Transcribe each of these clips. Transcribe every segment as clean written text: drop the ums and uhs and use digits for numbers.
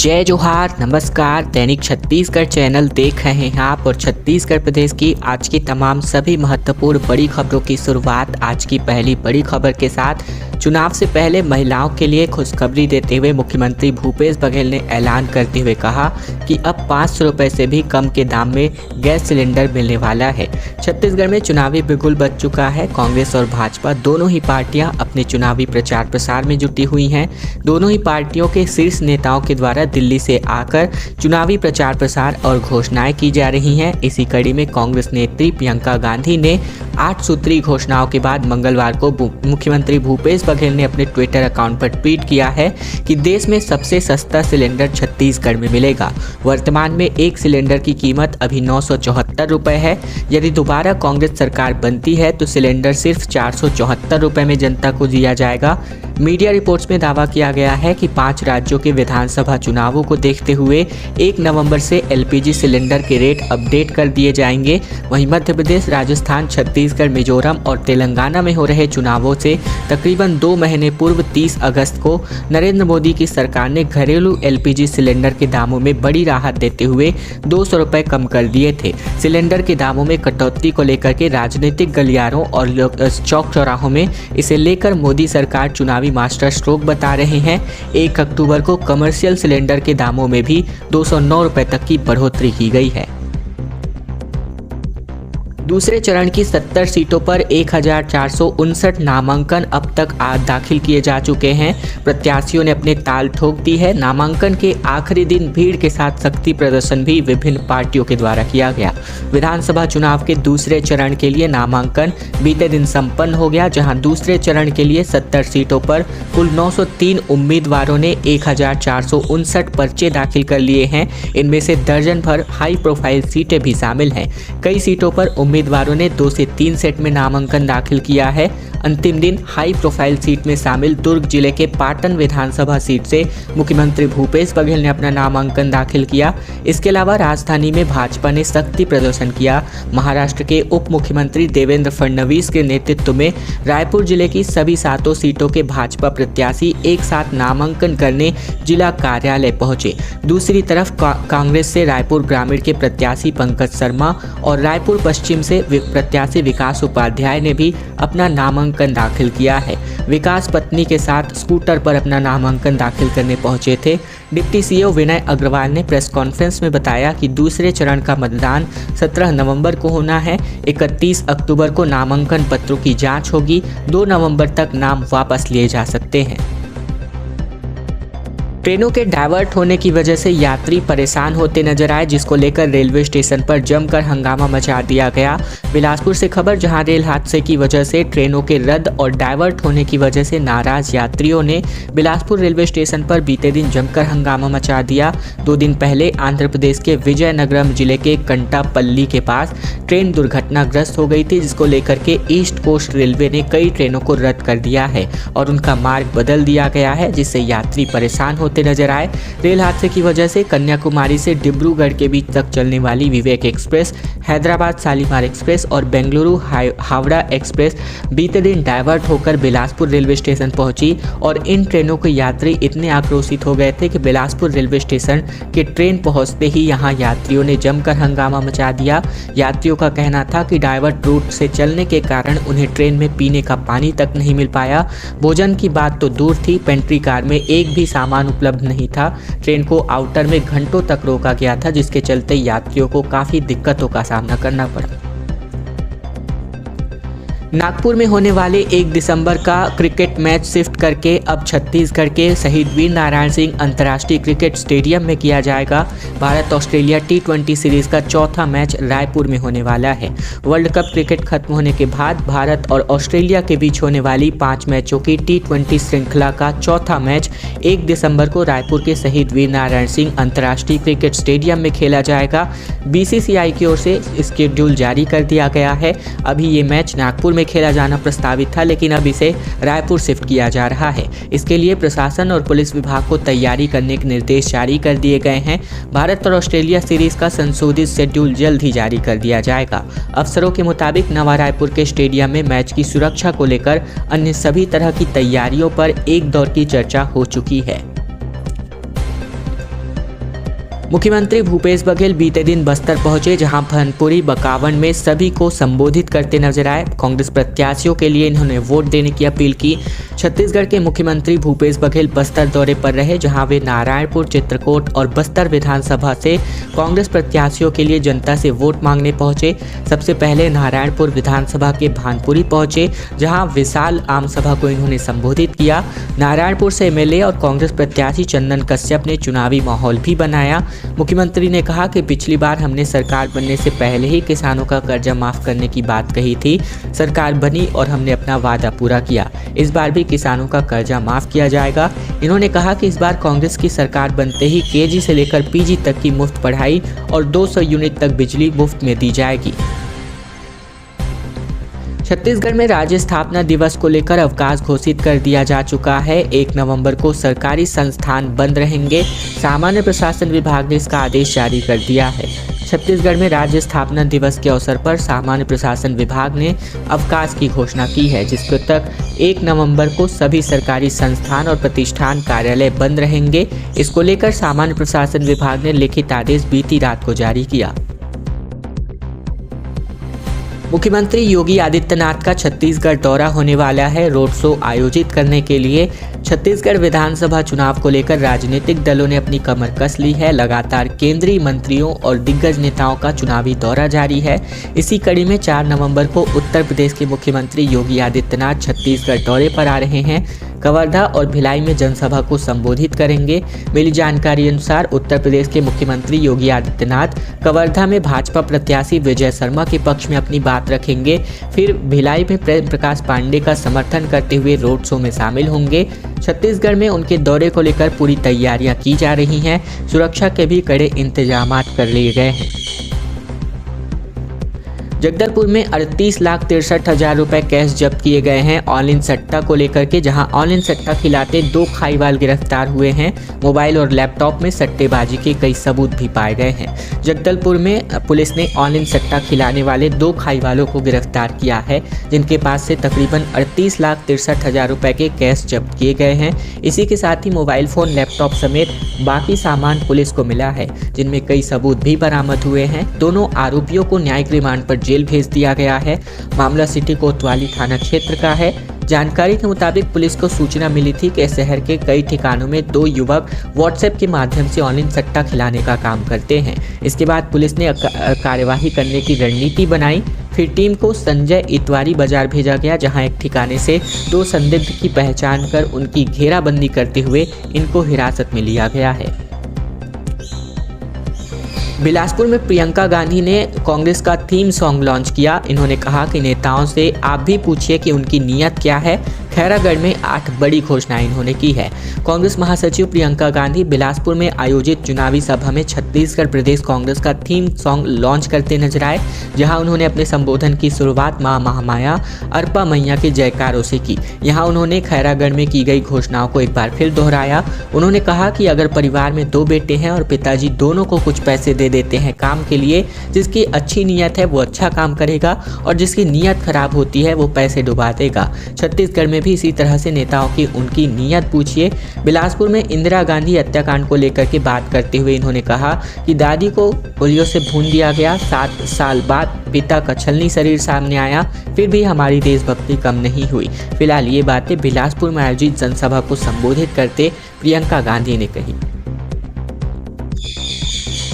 जय जोहार, नमस्कार। दैनिक छत्तीसगढ़ चैनल देख रहे हैं आप और छत्तीसगढ़ प्रदेश की आज की तमाम सभी महत्वपूर्ण बड़ी खबरों की शुरुआत आज की पहली बड़ी खबर के साथ। चुनाव से पहले महिलाओं के लिए खुशखबरी देते हुए मुख्यमंत्री भूपेश बघेल ने ऐलान करते हुए कहा कि अब 500 रुपये से भी कम के दाम में गैस सिलेंडर मिलने वाला है। छत्तीसगढ़ में चुनावी बिगुल बज चुका है। कांग्रेस और भाजपा दोनों ही पार्टियां अपने चुनावी प्रचार प्रसार में जुटी हुई हैं। दोनों ही पार्टियों के शीर्ष नेताओं के द्वारा दिल्ली से आकर चुनावी प्रचार प्रसार और घोषणाएं की जा रही हैं। इसी कड़ी में कांग्रेस नेत्री प्रियंका गांधी ने 8 सूत्री घोषणाओं के बाद मंगलवार को मुख्यमंत्री भूपेश बघेल ने अपने ट्विटर अकाउंट पर ट्वीट किया है कि देश में सबसे सस्ता सिलेंडर छत्तीसगढ़ में मिलेगा। वर्तमान में एक सिलेंडर की कीमत अभी 974 रुपये है। यदि दोबारा कांग्रेस सरकार बनती है तो सिलेंडर सिर्फ 474 रुपये में जनता को दिया जाएगा। मीडिया रिपोर्ट्स में दावा किया गया है कि 5 राज्यों के विधानसभा चुनावों को देखते हुए 1 नवंबर से एलपीजी सिलेंडर के रेट अपडेट कर दिए जाएंगे। वहीं मध्य प्रदेश, राजस्थान, छत्तीसगढ़, मिजोरम और तेलंगाना में हो रहे चुनावों से तकरीबन 2 महीने पूर्व 30 अगस्त को नरेंद्र मोदी की सरकार ने घरेलू एलपीजी सिलेंडर के दामों में बड़ी राहत देते हुए 200 रुपये कम कर दिए थे। सिलेंडर के दामों में कटौती को लेकर के राजनीतिक गलियारों और चौक चौराहों में इसे लेकर मोदी सरकार चुनावी मास्टर स्ट्रोक बता रहे हैं। 1 अक्टूबर को कमर्शियल सिलेंडर के दामों में भी 209 रुपये तक की बढ़ोतरी की गई है। दूसरे चरण की 70 सीटों पर 1459 नामांकन अब तक दाखिल किए जा चुके हैं। प्रत्याशियों ने अपने ताल ठोक दी है। नामांकन के आखिरी दिन भीड़ के साथ शक्ति प्रदर्शन भी विभिन्न पार्टियों के द्वारा किया गया। विधानसभा चुनाव के दूसरे चरण के लिए नामांकन बीते दिन संपन्न हो गया, जहां दूसरे चरण के लिए 70 सीटों पर कुल 903 उम्मीदवारों ने 1459 पर्चे दाखिल कर लिए हैं। इनमें से दर्जन भर हाई प्रोफाइल सीटें भी शामिल हैं। कई सीटों पर उम्मीदवारों ने 2 से 3 सेट में नामांकन दाखिल किया है। अंतिम दिन हाई प्रोफाइल सीट में शामिल दुर्ग जिले के पाटन विधानसभा सीट से मुख्यमंत्री भूपेश बघेल ने अपना नामांकन दाखिल किया। इसके अलावा राजधानी में भाजपा ने शक्ति प्रदर्शन किया। महाराष्ट्र के उप मुख्यमंत्री देवेंद्र फडणवीस के नेतृत्व में रायपुर जिले की सभी 7 सीटों के भाजपा प्रत्याशी एक साथ नामांकन करने जिला कार्यालय पहुंचे। दूसरी तरफ कांग्रेस से रायपुर ग्रामीण के प्रत्याशी पंकज शर्मा और रायपुर पश्चिम से प्रत्याशी विकास उपाध्याय ने भी अपना नामांकन दाखिल किया है। विकास पत्नी के साथ स्कूटर पर अपना नामांकन दाखिल करने पहुंचे थे। डिप्टी सीओ विनय अग्रवाल ने प्रेस कॉन्फ्रेंस में बताया कि दूसरे चरण का मतदान 17 नवंबर को होना है। 31 अक्टूबर को नामांकन पत्रों की जांच होगी। 2 नवंबर तक नाम वापस लिए जा सकते हैं। ट्रेनों के डाइवर्ट होने की वजह से यात्री परेशान होते नजर आए, जिसको लेकर रेलवे स्टेशन पर जमकर हंगामा मचा दिया गया। बिलासपुर से खबर, जहां रेल हादसे की वजह से ट्रेनों के रद्द और डाइवर्ट होने की वजह से नाराज यात्रियों ने बिलासपुर रेलवे स्टेशन पर बीते दिन जमकर हंगामा मचा दिया। 2 दिन पहले आंध्र प्रदेश के विजयनगरम जिले के कंटापल्ली के पास ट्रेन दुर्घटनाग्रस्त हो गई थी, जिसको लेकर के ईस्ट कोस्ट रेलवे ने कई ट्रेनों को रद्द कर दिया है और उनका मार्ग बदल दिया गया है, जिससे यात्री परेशान होते नजर आए। रेल हादसे की वजह से कन्याकुमारी से डिब्रूगढ़ के बीच तक चलने वाली विवेक एक्सप्रेस, हैदराबाद शालीमार एक्सप्रेस और बेंगलुरु हावड़ा एक्सप्रेस बीते दिन डाइवर्ट होकर बिलासपुर रेलवे स्टेशन पहुंची और इन ट्रेनों के यात्री इतने आक्रोशित हो गए थे कि बिलासपुर रेलवे स्टेशन के ट्रेन पहुंचते ही यहां यात्रियों ने जमकर हंगामा मचा दिया। यात्रियों का कहना था कि डाइवर्ट रूट से चलने के कारण उन्हें ट्रेन में पीने का पानी तक नहीं मिल पाया। भोजन की बात तो दूर थी, पेंट्री कार में एक भी सामान उपलब्ध नहीं था। ट्रेन को आउटर में घंटों तक रोका गया था, जिसके चलते यात्रियों को काफी दिक्कतों का सामना करना पड़ा। नागपुर में होने वाले 1 दिसंबर का क्रिकेट मैच शिफ्ट करके अब छत्तीसगढ़ के शहीद वीर नारायण सिंह अंतर्राष्ट्रीय क्रिकेट स्टेडियम में किया जाएगा। भारत ऑस्ट्रेलिया T20 सीरीज का चौथा मैच रायपुर में होने वाला है। वर्ल्ड कप क्रिकेट खत्म होने के बाद भारत और ऑस्ट्रेलिया के बीच होने वाली 5 मैचों की T20 श्रृंखला का चौथा मैच 1 दिसंबर को रायपुर के शहीद वीर नारायण सिंह अंतर्राष्ट्रीय क्रिकेट स्टेडियम में खेला जाएगा। BCCI की ओर से स्केड्यूल जारी कर दिया गया है। अभी ये मैच नागपुर में खेला जाना प्रस्तावित था, लेकिन अब इसे रायपुर शिफ्ट किया जा रहा है। इसके लिए प्रशासन और पुलिस विभाग को तैयारी करने के निर्देश जारी कर दिए गए हैं। भारत और ऑस्ट्रेलिया सीरीज का संशोधित शेड्यूल जल्द ही जारी कर दिया जाएगा। अफसरों के मुताबिक नवा रायपुर के स्टेडियम में मैच की सुरक्षा को लेकर अन्य सभी तरह की तैयारियों पर एक दौर की चर्चा हो चुकी है। मुख्यमंत्री भूपेश बघेल बीते दिन बस्तर पहुंचे, जहां भनपुरी बकावन में सभी को संबोधित करते नजर आए। कांग्रेस प्रत्याशियों के लिए इन्होंने वोट देने की अपील की। छत्तीसगढ़ के मुख्यमंत्री भूपेश बघेल बस्तर दौरे पर रहे, जहां वे नारायणपुर, चित्रकोट और बस्तर विधानसभा से कांग्रेस प्रत्याशियों के लिए जनता से वोट मांगने पहुंचे। सबसे पहले नारायणपुर विधानसभा के भानपुरी पहुंचे, जहां विशाल आम सभा को इन्होंने संबोधित किया। नारायणपुर से एमएलए और कांग्रेस प्रत्याशी चंदन कश्यप ने चुनावी माहौल भी बनाया। मुख्यमंत्री ने कहा कि पिछली बार हमने सरकार बनने से पहले ही किसानों का कर्जा माफ करने की बात कही थी। सरकार बनी और हमने अपना वादा पूरा किया। इस बार भी किसानों का कर्जा माफ किया जाएगा। इन्होंने कहा कि इस बार कांग्रेस की सरकार बनते ही केजी से लेकर पीजी तक की मुफ्त पढ़ाई और 200 यूनिट तक बिजली मुफ्त में दी जाएगी। छत्तीसगढ़ में राज्य स्थापना दिवस को लेकर अवकाश घोषित कर दिया जा चुका है। 1 नवंबर को सरकारी संस्थान बंद रहेंगे। सामान्य प्रशासन विभाग ने इसका आदेश जारी कर दिया है। छत्तीसगढ़ में राज्य स्थापना दिवस के अवसर पर सामान्य प्रशासन विभाग ने अवकाश की घोषणा की है, जिसके तक 1 नवंबर को सभी सरकारी संस्थान और प्रतिष्ठान कार्यालय बंद रहेंगे। इसको लेकर सामान्य प्रशासन विभाग ने लिखित आदेश बीती रात को जारी किया। मुख्यमंत्री योगी आदित्यनाथ का छत्तीसगढ़ दौरा होने वाला है। रोड शो आयोजित करने के लिए छत्तीसगढ़ विधानसभा चुनाव को लेकर राजनीतिक दलों ने अपनी कमर कस ली है। लगातार केंद्रीय मंत्रियों और दिग्गज नेताओं का चुनावी दौरा जारी है। इसी कड़ी में 4 नवंबर को उत्तर प्रदेश के मुख्यमंत्री योगी आदित्यनाथ छत्तीसगढ़ दौरे पर आ रहे हैं। कवर्धा और भिलाई में जनसभा को संबोधित करेंगे। मिली जानकारी अनुसार उत्तर प्रदेश के मुख्यमंत्री योगी आदित्यनाथ कवर्धा में भाजपा प्रत्याशी विजय शर्मा के पक्ष में अपनी बात रखेंगे। फिर भिलाई में प्रेम प्रकाश पांडे का समर्थन करते हुए रोड शो में शामिल होंगे। छत्तीसगढ़ में उनके दौरे को लेकर पूरी तैयारियां की जा रही हैं। सुरक्षा के भी कड़े इंतजाम कर लिए गए हैं। जगदलपुर में 38,63,000 रुपए कैश जब्त किए गए हैं ऑनलाइन सट्टा को लेकर के, जहां ऑनलाइन सट्टा खिलाते 2 खाईवाल गिरफ्तार हुए हैं। मोबाइल और लैपटॉप में सट्टेबाजी के कई सबूत भी पाए गए हैं। जगदलपुर में पुलिस ने ऑनलाइन सट्टा खिलाने वाले 2 खाईवालों को गिरफ्तार किया है, जिनके पास से तकरीबन 38,63,000 रुपए के कैश जब्त किए गए हैं। इसी के साथ ही मोबाइल फोन, लैपटॉप समेत बाकी सामान पुलिस को मिला है, जिनमें कई सबूत भी बरामद हुए हैं। दोनों आरोपियों को न्यायिक रिमांड पर जेल भेज दिया गया है। मामला सिटी कोतवाली थाना क्षेत्र का है। जानकारी के मुताबिक पुलिस को सूचना मिली थी कि शहर के कई ठिकानों में 2 युवक व्हाट्सएप के माध्यम से ऑनलाइन सट्टा खिलाने का काम करते हैं। इसके बाद पुलिस ने कार्यवाही करने की रणनीति बनाई। फिर टीम को संजय इतवारी बाजार भेजा गया, जहां एक ठिकाने से 2 संदिग्ध की पहचान कर उनकी घेराबंदी करते हुए इनको हिरासत में लिया गया है। बिलासपुर में प्रियंका गांधी ने कांग्रेस का थीम सॉन्ग लॉन्च किया। इन्होंने कहा कि नेताओं से आप भी पूछिए कि उनकी नीयत क्या है। खैरागढ़ में 8 बड़ी घोषणाएं इन्होंने की है। कांग्रेस महासचिव प्रियंका गांधी बिलासपुर में आयोजित चुनावी सभा में छत्तीसगढ़ प्रदेश कांग्रेस का थीम सॉन्ग लॉन्च करते नजर आए, जहां उन्होंने अपने संबोधन की शुरुआत मां महामाया अरपा मैया के जयकारों से की। यहां उन्होंने खैरागढ़ में की गई घोषणाओं को एक बार फिर दोहराया। उन्होंने कहा कि अगर परिवार में 2 बेटे हैं और पिताजी दोनों को कुछ पैसे दे देते हैं काम के लिए, जिसकी अच्छी नीयत है वो अच्छा काम करेगा और जिसकी नीयत खराब होती है वो पैसे डुबा देगा। छत्तीसगढ़ में भी इसी तरह से नेताओं की उनकी नीयत पूछिए। बिलासपुर में इंदिरा गांधी हत्याकांड को लेकर के बात करते हुए इन्होंने कहा कि दादी को पोलियो से भून दिया गया, 7 साल बाद पिता का छलनी शरीर सामने आया, फिर भी हमारी देशभक्ति कम नहीं हुई। फिलहाल ये बातें बिलासपुर में आयोजित जनसभा को संबोधित करते प्रियंका गांधी ने कही।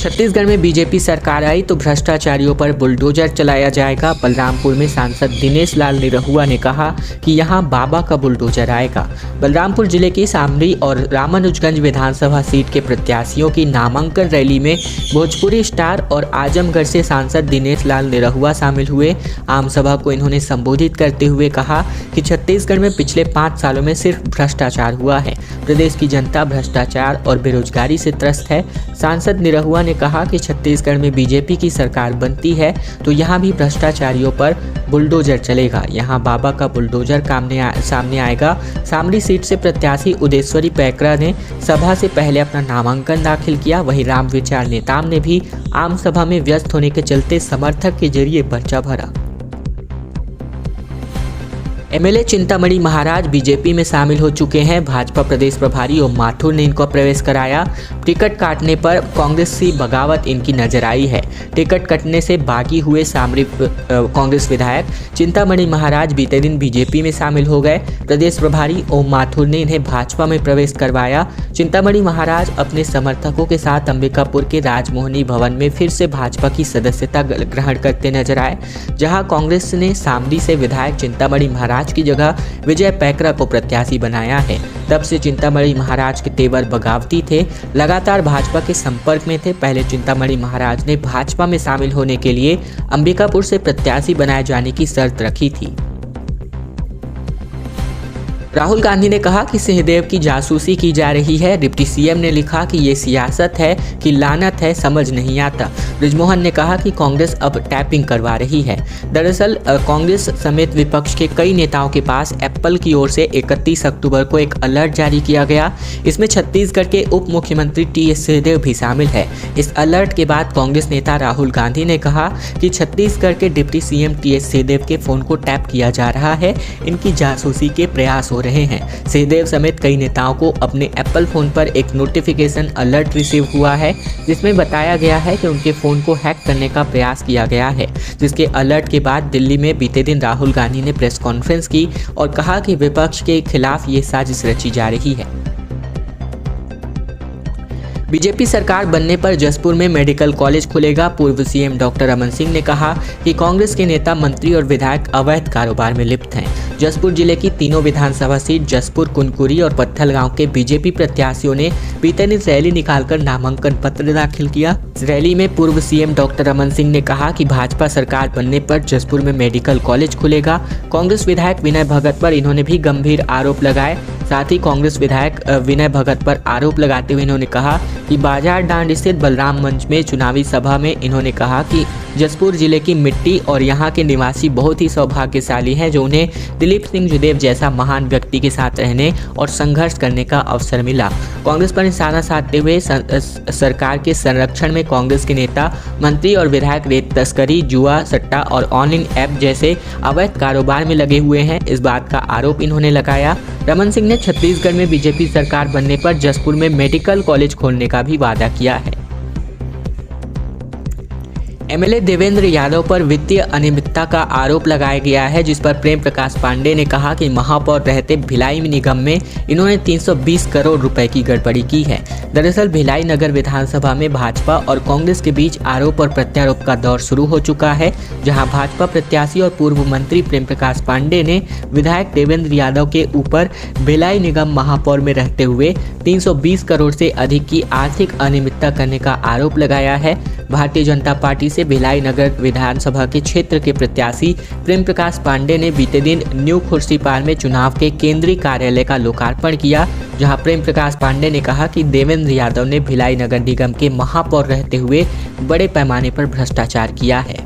छत्तीसगढ़ में बीजेपी सरकार आई तो भ्रष्टाचारियों पर बुलडोजर चलाया जाएगा। बलरामपुर में सांसद दिनेश लाल निरहुआ ने कहा कि यहां बाबा का बुलडोजर आएगा। बलरामपुर जिले की सामरी और रामानुजगंज विधानसभा सीट के प्रत्याशियों की नामांकन रैली में भोजपुरी स्टार और आजमगढ़ से सांसद दिनेश लाल निरहुआ शामिल हुए। आम सभा को इन्होंने संबोधित करते हुए कहा कि छत्तीसगढ़ में पिछले 5 सालों में सिर्फ भ्रष्टाचार हुआ है। प्रदेश की जनता भ्रष्टाचार और बेरोजगारी से त्रस्त है। सांसद निरहुआ ने कहा कि छत्तीसगढ़ में बीजेपी की सरकार बनती है तो यहां भी भ्रष्टाचारियों पर बुलडोजर चलेगा। यहां बाबा का बुलडोजर सामने आएगा। सामरी सीट से प्रत्याशी उदेश्वरी पैकरा ने सभा से पहले अपना नामांकन दाखिल किया। वहीं राम विचार नेताम ने भी आम सभा में व्यस्त होने के चलते समर्थक के जरिए पर्चा भरा। एमएलए चिंतामणि महाराज बीजेपी में शामिल हो चुके हैं। भाजपा प्रदेश प्रभारी ओम माथुर ने इनको प्रवेश कराया। टिकट काटने पर कांग्रेस की बगावत इनकी नजर आई है। टिकट कटने से बागी हुए सामरिक कांग्रेस विधायक चिंतामणि महाराज बीते दिन बीजेपी में शामिल हो गए। प्रदेश प्रभारी ओम माथुर ने इन्हें भाजपा में प्रवेश करवाया। चिंतामणि महाराज अपने समर्थकों के साथ अंबिकापुर के राजमोहनी भवन में फिर से भाजपा की सदस्यता ग्रहण करते नजर आए, जहां कांग्रेस ने शामली से विधायक चिंतामणि महाराज की जगह विजय पैकरा को प्रत्याशी बनाया है। तब से चिंतामणि महाराज के तेवर बगावती थे, लगातार भाजपा के संपर्क में थे। पहले चिंतामणि महाराज ने भाजपा में शामिल होने के लिए अंबिकापुर से प्रत्याशी बनाए जाने की शर्त रखी थी। राहुल गांधी ने कहा कि सिंहदेव की जासूसी की जा रही है। डिप्टी सीएम ने लिखा कि ये सियासत है कि लानत है, समझ नहीं आता। बृजमोहन ने कहा कि कांग्रेस अब टैपिंग करवा रही है। दरअसल कांग्रेस समेत विपक्ष के कई नेताओं के पास एप्पल की ओर से 31 अक्टूबर को एक अलर्ट जारी किया गया। इसमें छत्तीसगढ़ के उप मुख्यमंत्री टीएस सिंहदेव भी शामिल है। इस अलर्ट के बाद कांग्रेस नेता राहुल गांधी ने कहा कि छत्तीसगढ़ के डिप्टी सीएम टीएस सिंहदेव के फोन को टैप किया जा रहा है, इनकी जासूसी के प्रयास हो रहे हैं। सिंहदेव समेत कई नेताओं को अपने एप्पल फोन पर एक नोटिफिकेशन अलर्ट रिसीव हुआ है, जिसमें बताया गया है कि उनके फोन को हैक करने का प्रयास किया गया है। जिसके अलर्ट के बाद दिल्ली में बीते दिन राहुल गांधी ने प्रेस कॉन्फ्रेंस की और कहा कि विपक्ष के खिलाफ ये साजिश रची जा रही है। बीजेपी सरकार बनने पर जसपुर में मेडिकल कॉलेज खुलेगा। पूर्व सीएम डॉक्टर रमन सिंह ने कहा कि कांग्रेस के नेता, मंत्री और विधायक अवैध कारोबार में लिप्त हैं। जसपुर जिले की तीनों विधानसभा सीट जसपुर, कुनकुरी और पत्थलगांव के बीजेपी प्रत्याशियों ने बीते दिन रैली निकालकर नामांकन पत्र दाखिल किया। इस रैली में पूर्व सीएम डॉक्टर रमन सिंह ने कहा कि भाजपा सरकार बनने पर जसपुर में मेडिकल कॉलेज खुलेगा। कांग्रेस विधायक विनय भगत पर इन्होंने भी गंभीर आरोप लगाए। साथ ही कांग्रेस विधायक विनय भगत पर आरोप लगाते हुए इन्होंने कहा कि बाजार डांड स्थित बलराम मंच में चुनावी सभा में इन्होंने कहा कि जसपुर जिले की मिट्टी और यहाँ के निवासी बहुत ही सौभाग्यशाली हैं, जो उन्हें दिलीप सिंह जुदेव जैसा महान व्यक्ति के साथ रहने और संघर्ष करने का अवसर मिला। कांग्रेस पर निशाना साधते हुए सरकार के संरक्षण में कांग्रेस के नेता, मंत्री और विधायक रेत तस्करी, जुआ, सट्टा और ऑनलाइन ऐप जैसे अवैध कारोबार में लगे हुए हैं, इस बात का आरोप इन्होंने लगाया। रमन सिंह ने छत्तीसगढ़ में बीजेपी सरकार बनने पर जसपुर में मेडिकल कॉलेज खोलने का भी वादा किया है। एमएलए देवेंद्र यादव पर वित्तीय अनियमितता का आरोप लगाया गया है, जिस पर प्रेम प्रकाश पांडे ने कहा कि महापौर रहते भिलाई निगम में इन्होंने 320 करोड़ रुपए की गड़बड़ी की है। दरअसल भिलाई नगर विधानसभा में भाजपा और कांग्रेस के बीच आरोप और प्रत्यारोप का दौर शुरू हो चुका है, जहां भाजपा प्रत्याशी और पूर्व मंत्री प्रेम प्रकाश पांडे ने विधायक देवेंद्र यादव के ऊपर भिलाई निगम महापौर में रहते हुए 320 करोड़ से अधिक की आर्थिक अनियमितता करने का आरोप लगाया है। भारतीय जनता पार्टी से भिलाई नगर विधानसभा के क्षेत्र के प्रत्याशी प्रेम प्रकाश पांडे ने बीते दिन न्यू खुर्सीपार में चुनाव के केंद्रीय कार्यालय का लोकार्पण किया, जहां प्रेम प्रकाश पांडे ने कहा कि देवेंद्र यादव ने भिलाई नगर निगम के महापौर रहते हुए बड़े पैमाने पर भ्रष्टाचार किया है।